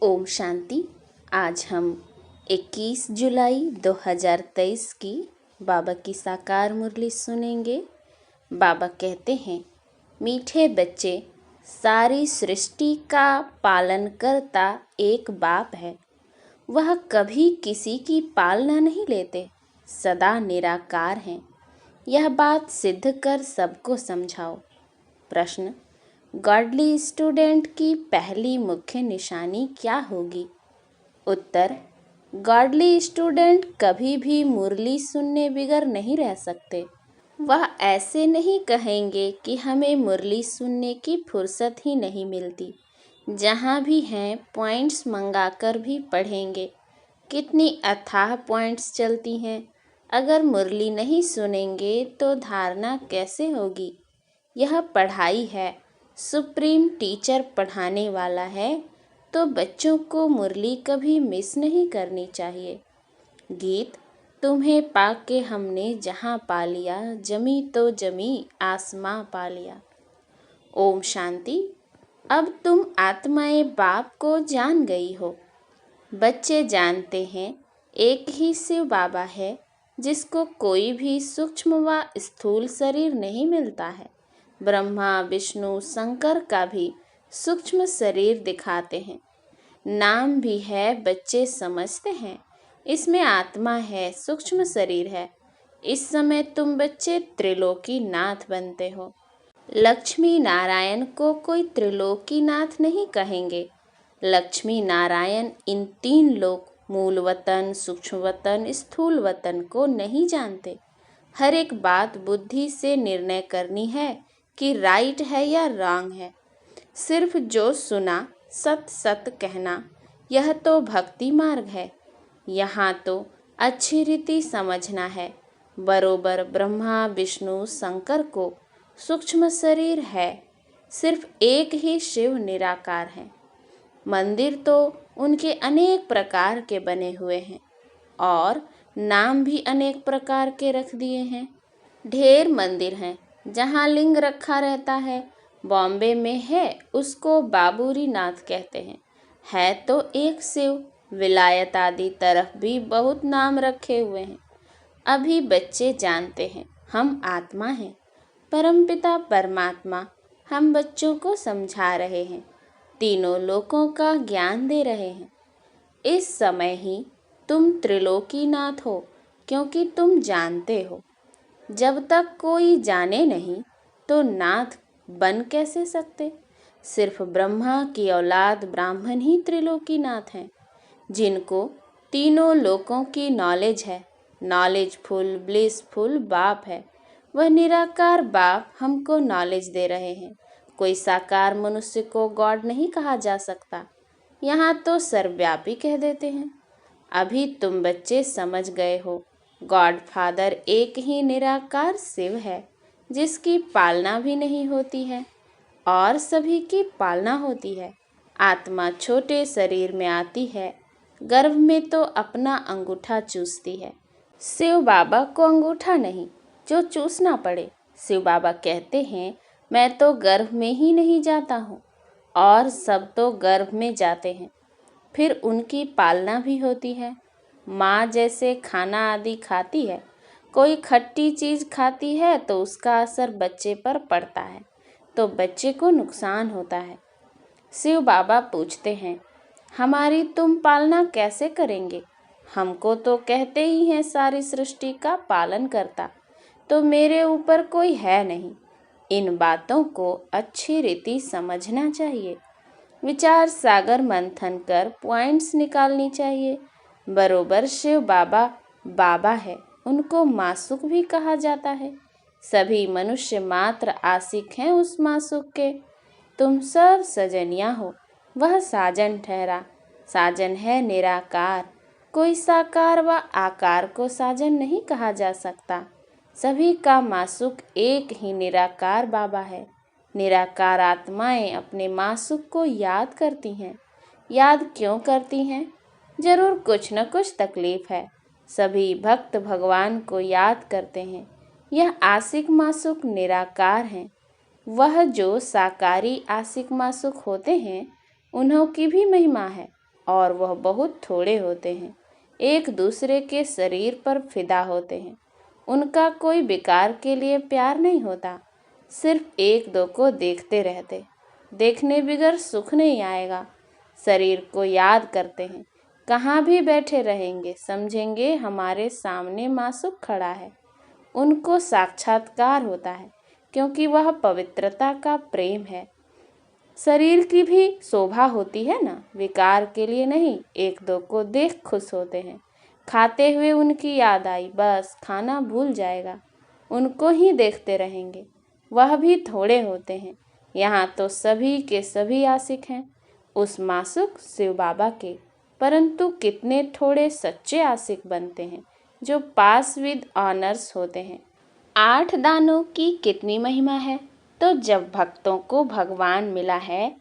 ओम शांति। आज हम 21 जुलाई 2023 की बाबा की साकार मुरली सुनेंगे। बाबा कहते हैं, मीठे बच्चे, सारी सृष्टि का पालन करता एक बाप है। वह कभी किसी की पालना नहीं लेते, सदा निराकार हैं। यह बात सिद्ध कर सबको समझाओ। प्रश्न, गॉडली स्टूडेंट की पहली मुख्य निशानी क्या होगी? उत्तर, गॉडली स्टूडेंट कभी भी मुरली सुनने बिगर नहीं रह सकते। वह ऐसे नहीं कहेंगे कि हमें मुरली सुनने की फुर्सत ही नहीं मिलती। जहाँ भी हैं पॉइंट्स मंगाकर भी पढ़ेंगे। कितनी अथाह पॉइंट्स चलती हैं। अगर मुरली नहीं सुनेंगे तो धारणा कैसे होगी? यह पढ़ाई है, सुप्रीम टीचर पढ़ाने वाला है, तो बच्चों को मुरली कभी मिस नहीं करनी चाहिए। गीत, तुम्हें पाके हमने जहाँ पा लिया, जमी तो जमी आसमां पा लिया। ओम शांति। अब तुम आत्माएं बाप को जान गई हो। बच्चे जानते हैं एक ही शिव बाबा है, जिसको कोई भी सूक्ष्म व स्थूल शरीर नहीं मिलता है। ब्रह्मा, विष्णु, शंकर का भी सूक्ष्म शरीर दिखाते हैं। नाम भी है, बच्चे समझते हैं। इसमें आत्मा है, सूक्ष्म शरीर है। इस समय तुम बच्चे त्रिलोकी नाथ बनते हो। लक्ष्मी नारायण को कोई त्रिलोकी नाथ नहीं कहेंगे। लक्ष्मी नारायण इन तीन लोक, मूल वतन, सूक्ष्म वतन, स्थूल वतन को नहीं जानते। हर एक बात बुद्धि से निर्णय करनी है कि राइट है या रॉन्ग है। सिर्फ जो सुना सत सत कहना, यह तो भक्ति मार्ग है। यहाँ तो अच्छी रीति समझना है। बरोबर ब्रह्मा, विष्णु, शंकर को सूक्ष्म शरीर है। सिर्फ एक ही शिव निराकार है। मंदिर तो उनके अनेक प्रकार के बने हुए हैं और नाम भी अनेक प्रकार के रख दिए हैं। ढेर मंदिर हैं जहाँ लिंग रखा रहता है। बॉम्बे में है, उसको बाबूरी नाथ कहते हैं। है तो एक शिव। विलायत आदि तरफ भी बहुत नाम रखे हुए हैं। अभी बच्चे जानते हैं हम आत्मा हैं। परमपिता परमात्मा हम बच्चों को समझा रहे हैं, तीनों लोकों का ज्ञान दे रहे हैं। इस समय ही तुम त्रिलोकीनाथ हो, क्योंकि तुम जानते हो। जब तक कोई जाने नहीं तो नाथ बन कैसे सकते? सिर्फ ब्रह्मा की औलाद ब्राह्मण ही त्रिलोकीनाथ हैं, जिनको तीनों लोकों की नॉलेज है। नॉलेजफुल, ब्लिसफुल बाप है। वह निराकार बाप हमको नॉलेज दे रहे हैं। कोई साकार मनुष्य को गॉड नहीं कहा जा सकता। यहाँ तो सर्वव्यापी कह देते हैं। अभी तुम बच्चे समझ गए हो, गॉड फादर एक ही निराकार शिव है, जिसकी पालना भी नहीं होती है और सभी की पालना होती है। आत्मा छोटे शरीर में आती है, गर्भ में तो अपना अंगूठा चूसती है। शिव बाबा को अंगूठा नहीं जो चूसना पड़े। शिव बाबा कहते हैं, मैं तो गर्भ में ही नहीं जाता हूँ और सब तो गर्भ में जाते हैं। फिर उनकी पालना भी होती है। माँ जैसे खाना आदि खाती है, कोई खट्टी चीज़ खाती है तो उसका असर बच्चे पर पड़ता है, तो बच्चे को नुकसान होता है। शिव बाबा पूछते हैं, हमारी तुम पालना कैसे करेंगे? हमको तो कहते ही हैं सारी सृष्टि का पालन करता, तो मेरे ऊपर कोई है नहीं। इन बातों को अच्छी रीति समझना चाहिए। विचार सागर मंथन कर पॉइंट्स निकालनी चाहिए। बरोबर शिव बाबा बाबा है, उनको मासूक भी कहा जाता है। सभी मनुष्य मात्र आशिक हैं उस मासूक के। तुम सब सजनिया हो, वह साजन ठहरा। साजन है निराकार। कोई साकार व आकार को साजन नहीं कहा जा सकता। सभी का मासूक एक ही निराकार बाबा है। निराकार आत्माएं अपने मासूक को याद करती हैं। याद क्यों करती हैं? जरूर कुछ न कुछ तकलीफ है। सभी भक्त भगवान को याद करते हैं। यह आशिक मासूक निराकार हैं। वह जो साकारी आशिक मासूक होते हैं, उन्हों की भी महिमा है। और वह बहुत थोड़े होते हैं, एक दूसरे के शरीर पर फिदा होते हैं। उनका कोई बेकार के लिए प्यार नहीं होता, सिर्फ एक दो को देखते रहते। देखने बिगर सुख नहीं आएगा। शरीर को याद करते हैं, कहाँ भी बैठे रहेंगे समझेंगे हमारे सामने मासूक खड़ा है। उनको साक्षात्कार होता है, क्योंकि वह पवित्रता का प्रेम है। शरीर की भी शोभा होती है ना, विकार के लिए नहीं, एक दो को देख खुश होते हैं। खाते हुए उनकी याद आई, बस खाना भूल जाएगा, उनको ही देखते रहेंगे। वह भी थोड़े होते हैं, यहाँ तो सभी के सभी आशिक हैं उस मासूक शिव बाबा के। परंतु कितने थोड़े सच्चे आशिक बनते हैं जो पास विद ऑनर्स होते हैं। 8 दानों की कितनी महिमा है। तो जब भक्तों को भगवान मिला है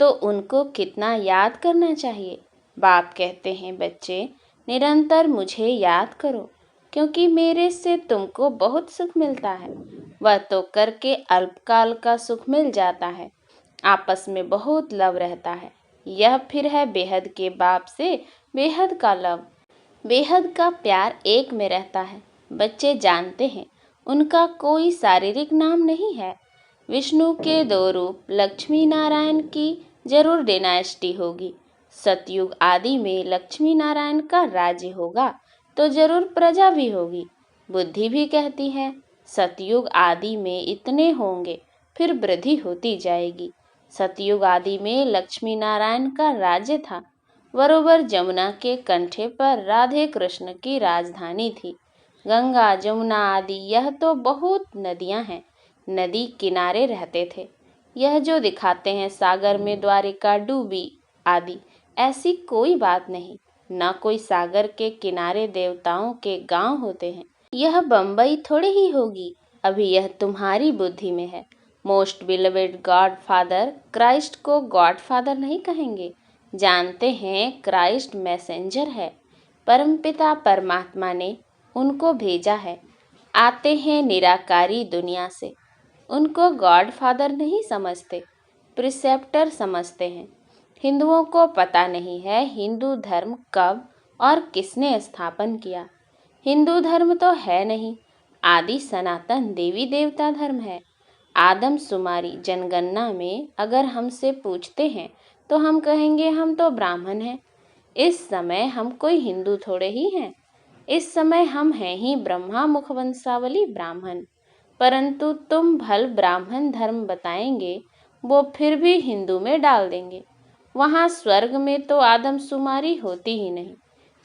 तो उनको कितना याद करना चाहिए। बाप कहते हैं, बच्चे निरंतर मुझे याद करो, क्योंकि मेरे से तुमको बहुत सुख मिलता है। वह तो करके अल्पकाल का सुख मिल जाता है, आपस में बहुत लव रहता है। यह फिर है बेहद के बाप से बेहद का लव। बेहद का प्यार एक में रहता है। बच्चे जानते हैं उनका कोई शारीरिक नाम नहीं है। विष्णु के 2 रूप लक्ष्मी नारायण की जरूर डिनाइस्टी होगी। सतयुग आदि में लक्ष्मी नारायण का राज्य होगा तो जरूर प्रजा भी होगी। बुद्धि भी कहती है सतयुग आदि में इतने होंगे, फिर वृद्धि होती जाएगी। सतयुग आदि में लक्ष्मी नारायण का राज्य था। बरोबर जमुना के कंठे पर राधे कृष्ण की राजधानी थी। गंगा जमुना आदि यह तो बहुत नदियां हैं, नदी किनारे रहते थे। यह जो दिखाते हैं सागर में द्वारिका डूबी आदि, ऐसी कोई बात नहीं। न कोई सागर के किनारे देवताओं के गांव होते हैं। यह बम्बई थोड़ी ही होगी। अभी यह तुम्हारी बुद्धि में है। Most beloved God father Christ को गॉड फादर नहीं कहेंगे। जानते हैं क्राइस्ट मैसेंजर है। परमपिता परमात्मा ने उनको भेजा है। आते हैं निराकारी दुनिया से। उनको गॉड फादर नहीं समझते, प्रिसेप्टर समझते हैं। हिंदुओं को पता नहीं है हिंदू धर्म कब और किसने स्थापन किया। हिंदू धर्म तो है नहीं, आदि सनातन देवी देवता धर्म है। आदम शुमारी जनगणना में अगर हमसे पूछते हैं तो हम कहेंगे हम तो ब्राह्मण हैं। इस समय हम कोई हिंदू थोड़े ही हैं। इस समय हम हैं ही ब्रह्मा मुखवंशावली ब्राह्मण। परंतु तुम भल ब्राह्मण धर्म बताएंगे, वो फिर भी हिंदू में डाल देंगे। वहाँ स्वर्ग में तो आदमशुमारी होती ही नहीं,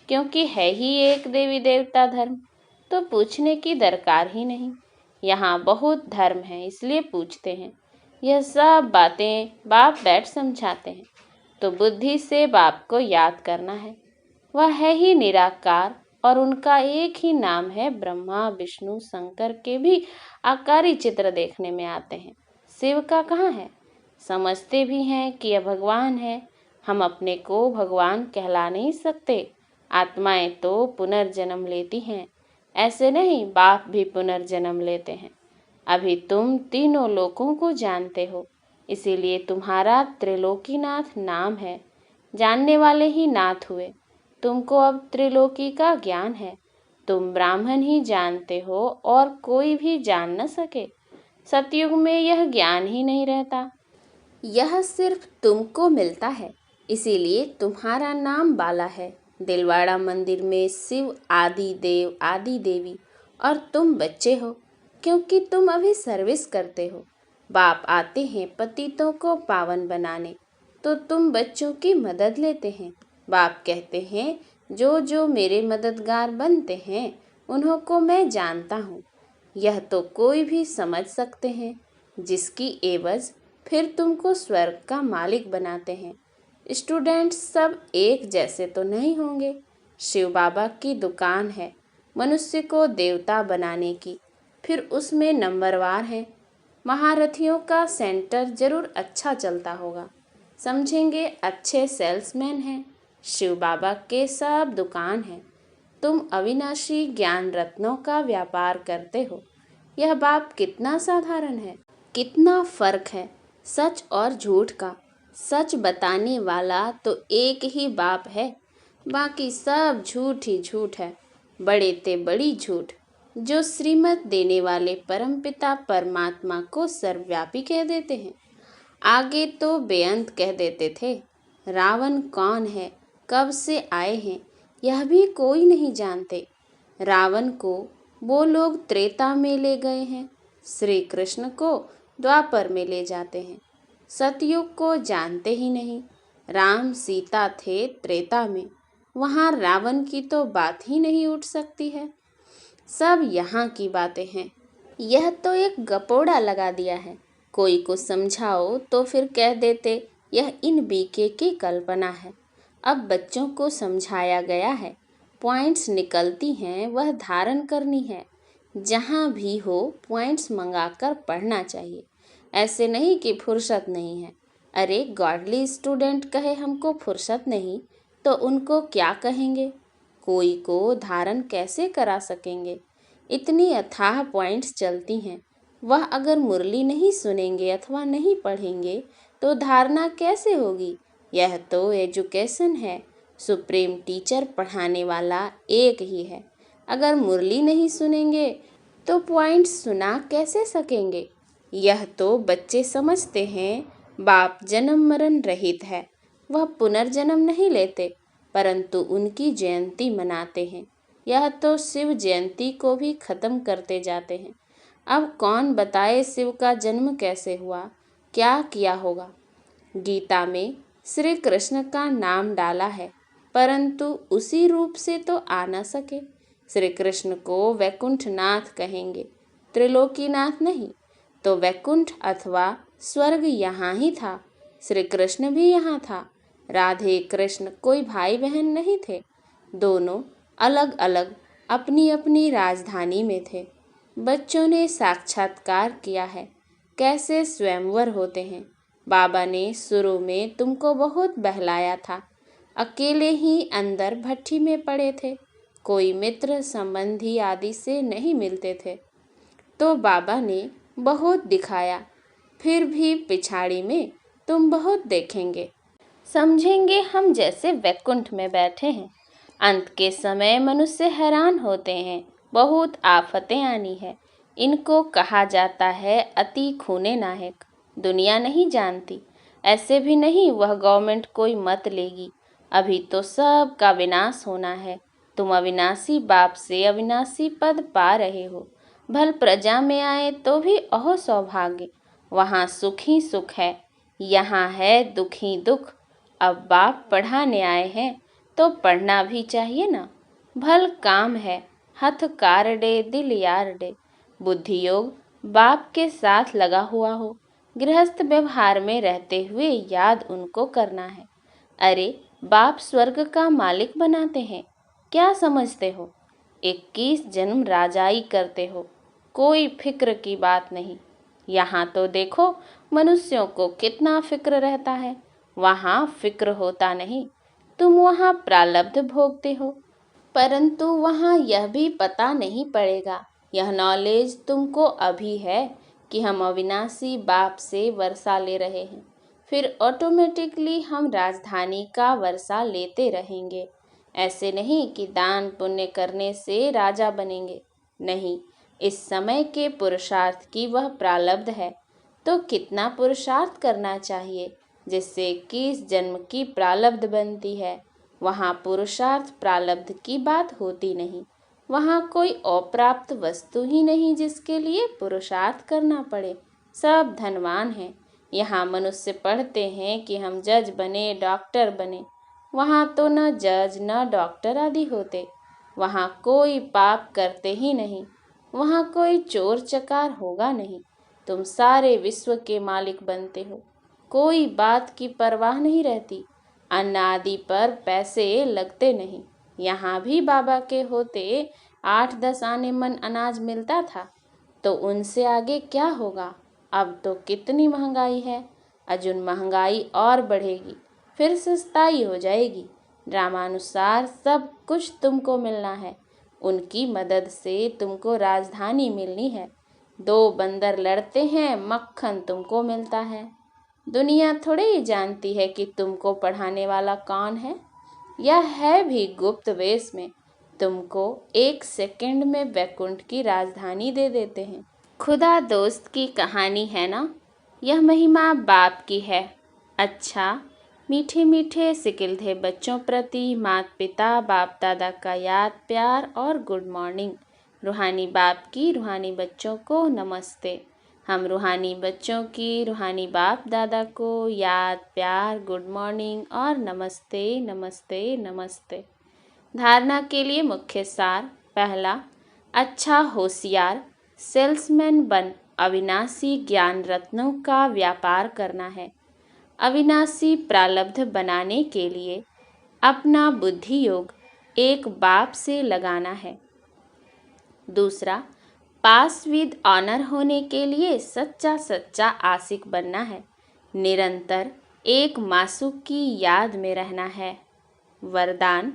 क्योंकि है ही एक देवी देवता धर्म, तो पूछने की दरकार ही नहीं। यहाँ बहुत धर्म है इसलिए पूछते हैं। यह सब बातें बाप बैठ समझाते हैं, तो बुद्धि से बाप को याद करना है। वह है ही निराकार और उनका एक ही नाम है। ब्रह्मा विष्णु शंकर के भी आकारी चित्र देखने में आते हैं। शिव का कहाँ है? समझते भी हैं कि यह भगवान है। हम अपने को भगवान कहला नहीं सकते। आत्माएं तो पुनर्जन्म लेती हैं, ऐसे नहीं बाप भी पुनर्जन्म लेते हैं। अभी तुम तीनों लोकों को जानते हो, इसीलिए तुम्हारा त्रिलोकीनाथ नाम है। जानने वाले ही नाथ हुए। तुमको अब त्रिलोकी का ज्ञान है। तुम ब्राह्मण ही जानते हो और कोई भी जान न सके। सतयुग में यह ज्ञान ही नहीं रहता। यह सिर्फ तुमको मिलता है, इसीलिए तुम्हारा नाम बाला है। दिलवाड़ा मंदिर में शिव आदि देव आदि देवी और तुम बच्चे हो, क्योंकि तुम अभी सर्विस करते हो। बाप आते हैं पतितों को पावन बनाने, तो तुम बच्चों की मदद लेते हैं। बाप कहते हैं जो जो मेरे मददगार बनते हैं उन्हों को मैं जानता हूँ। यह तो कोई भी समझ सकते हैं, जिसकी एवज फिर तुमको स्वर्ग का मालिक बनाते हैं। स्टूडेंट्स सब एक जैसे तो नहीं होंगे। शिव बाबा की दुकान है मनुष्य को देवता बनाने की, फिर उसमें नंबरवार है। महारथियों का सेंटर जरूर अच्छा चलता होगा, समझेंगे अच्छे सेल्समैन हैं। शिव बाबा के सब दुकान है। तुम अविनाशी ज्ञान रत्नों का व्यापार करते हो। यह बाप कितना साधारण है, कितना फर्क है सच और झूठ का। सच बताने वाला तो एक ही बाप है, बाकी सब झूठ ही झूठ है, बड़े ते बड़ी झूठ। जो श्रीमत देने वाले परमपिता परमात्मा को सर्वव्यापी कह देते हैं, आगे तो बेअंत कह देते थे। रावण कौन है, कब से आए हैं, यह भी कोई नहीं जानते। रावण को वो लोग त्रेता में ले गए हैं, श्री कृष्ण को द्वापर में ले जाते हैं। सतयुग को जानते ही नहीं। राम सीता थे त्रेता में, वहाँ रावण की तो बात ही नहीं उठ सकती है। सब यहाँ की बातें हैं। यह तो एक गपोड़ा लगा दिया है। कोई को समझाओ तो फिर कह देते यह इन बीके की कल्पना है। अब बच्चों को समझाया गया है, पॉइंट्स निकलती हैं वह धारण करनी है। जहाँ भी हो पॉइंट्स मंगाकर पढ़ना चाहिए। ऐसे नहीं कि फुर्सत नहीं है। अरे गॉडली स्टूडेंट कहे हमको फुर्सत नहीं तो उनको क्या कहेंगे? कोई को धारण कैसे करा सकेंगे? इतनी अथाह पॉइंट्स चलती हैं, वह अगर मुरली नहीं सुनेंगे अथवा नहीं पढ़ेंगे तो धारणा कैसे होगी? यह तो एजुकेशन है। सुप्रीम टीचर पढ़ाने वाला एक ही है। अगर मुरली नहीं सुनेंगे तो पॉइंट्स सुना कैसे सकेंगे? यह तो बच्चे समझते हैं बाप जन्म मरण रहित है, वह पुनर्जन्म नहीं लेते, परंतु उनकी जयंती मनाते हैं। यह तो शिव जयंती को भी खत्म करते जाते हैं। अब कौन बताए शिव का जन्म कैसे हुआ, क्या किया होगा? गीता में श्री कृष्ण का नाम डाला है, परंतु उसी रूप से तो आ न सके। श्री कृष्ण को वैकुंठनाथ कहेंगे, त्रिलोकीनाथ नहीं। तो वैकुंठ अथवा स्वर्ग यहाँ ही था, श्री कृष्ण भी यहाँ था। राधे कृष्ण कोई भाई बहन नहीं थे, दोनों अलग अलग अपनी अपनी राजधानी में थे। बच्चों ने साक्षात्कार किया है कैसे स्वयंवर होते हैं। बाबा ने शुरू में तुमको बहुत बहलाया था, अकेले ही अंदर भट्ठी में पड़े थे, कोई मित्र संबंधी आदि से नहीं मिलते थे। तो बाबा ने बहुत दिखाया, फिर भी पिछाड़ी में तुम बहुत देखेंगे, समझेंगे हम जैसे वैकुंठ में बैठे हैं। अंत के समय मनुष्य हैरान होते हैं, बहुत आफतें आनी है। इनको कहा जाता है अति खूने नायक। दुनिया नहीं जानती, ऐसे भी नहीं वह गवर्नमेंट कोई मत लेगी। अभी तो सब का विनाश होना है। तुम अविनाशी बाप से अविनाशी पद पा रहे हो। भल प्रजा में आए तो भी अहो सौभाग्य, वहाँ सुख ही सुख है, यहाँ है दुख ही दुख। अब बाप पढ़ाने आए हैं तो पढ़ना भी चाहिए ना। भल काम है, हथ कार डे दिल यार डे। बुद्धि योग बाप के साथ लगा हुआ हो, गृहस्थ व्यवहार में रहते हुए याद उनको करना है। अरे बाप स्वर्ग का मालिक बनाते हैं, क्या समझते हो? 21 जन्म राजाई करते हो, कोई फिक्र की बात नहीं। यहाँ तो देखो मनुष्यों को कितना फिक्र रहता है, वहाँ फिक्र होता नहीं। तुम वहाँ प्रारब्ध भोगते हो, परंतु वहाँ यह भी पता नहीं पड़ेगा। यह नॉलेज तुमको अभी है कि हम अविनाशी बाप से वर्षा ले रहे हैं, फिर ऑटोमेटिकली हम राजधानी का वर्षा लेते रहेंगे। ऐसे नहीं कि दान पुण्य करने से राजा बनेंगे, नहीं। इस समय के पुरुषार्थ की वह प्रारब्ध है, तो कितना पुरुषार्थ करना चाहिए जिससे 21 जन्म की प्रारब्ध बनती है। वहाँ पुरुषार्थ प्रारब्ध की बात होती नहीं। वहाँ कोई अप्राप्त वस्तु ही नहीं जिसके लिए पुरुषार्थ करना पड़े। सब धनवान हैं। यहाँ मनुष्य पढ़ते हैं कि हम जज बने, डॉक्टर बने। वहाँ तो न जज न डॉक्टर आदि होते। वहाँ कोई पाप करते ही नहीं। वहाँ कोई चोर चकार होगा नहीं। तुम सारे विश्व के मालिक बनते हो, कोई बात की परवाह नहीं रहती। अन्न आदि पर पैसे लगते नहीं। यहाँ भी बाबा के होते 8-10 आने मन अनाज मिलता था, तो उनसे आगे क्या होगा? अब तो कितनी महंगाई है, अजुन महंगाई और बढ़ेगी, फिर सस्ताई हो जाएगी। ड्रामानुसार सब कुछ तुमको मिलना है, उनकी मदद से तुमको राजधानी मिलनी है। 2 बंदर लड़ते हैं, मक्खन तुमको मिलता है। दुनिया थोड़े ही जानती है कि तुमको पढ़ाने वाला कौन है। यह है भी गुप्त वेश में, तुमको 1 सेकंड में वैकुंठ की राजधानी दे देते हैं। खुदा दोस्त की कहानी है ना, यह महिमा बाप की है। अच्छा, मीठे मीठे सिकिलधे बच्चों प्रति माता पिता बाप दादा का याद प्यार और गुड मॉर्निंग। रूहानी बाप की रूहानी बच्चों को नमस्ते। हम रूहानी बच्चों की रूहानी बाप दादा को याद प्यार गुड मॉर्निंग और नमस्ते नमस्ते नमस्ते। धारणा के लिए मुख्य सार। पहला, अच्छा होशियार सेल्समैन बन अविनाशी ज्ञान रत्नों का व्यापार करना है। अविनाशी प्रारब्ध बनाने के लिए अपना बुद्धि योग एक बाप से लगाना है। दूसरा, पास विद ऑनर होने के लिए सच्चा सच्चा आशिक बनना है। निरंतर एक मासूक की याद में रहना है। वरदान,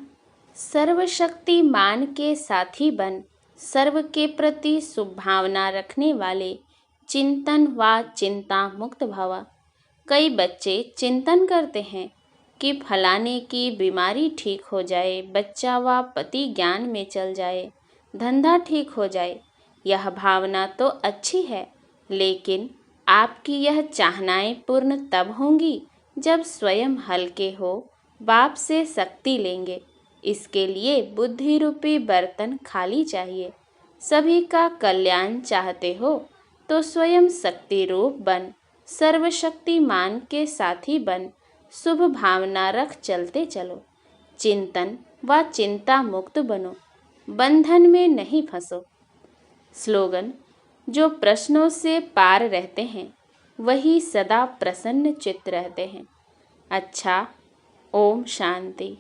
सर्वशक्तिमान के साथी बन सर्व के प्रति शुभ भावना रखने वाले चिंतन व चिंता मुक्त भव। कई बच्चे चिंतन करते हैं कि फलाने की बीमारी ठीक हो जाए, बच्चा व पति ज्ञान में चल जाए, धंधा ठीक हो जाए। यह भावना तो अच्छी है, लेकिन आपकी यह चाहनाएं पूर्ण तब होंगी जब स्वयं हल्के हो बाप से शक्ति लेंगे। इसके लिए बुद्धि रूपी बर्तन खाली चाहिए। सभी का कल्याण चाहते हो तो स्वयं शक्ति रूप बन सर्वशक्तिमान के साथी बन शुभ भावना रख चलते चलो। चिंतन व चिंता मुक्त बनो, बंधन में नहीं फंसो। स्लोगन, जो प्रश्नों से पार रहते हैं वही सदा प्रसन्न चित्त रहते हैं। अच्छा, ओम शांति।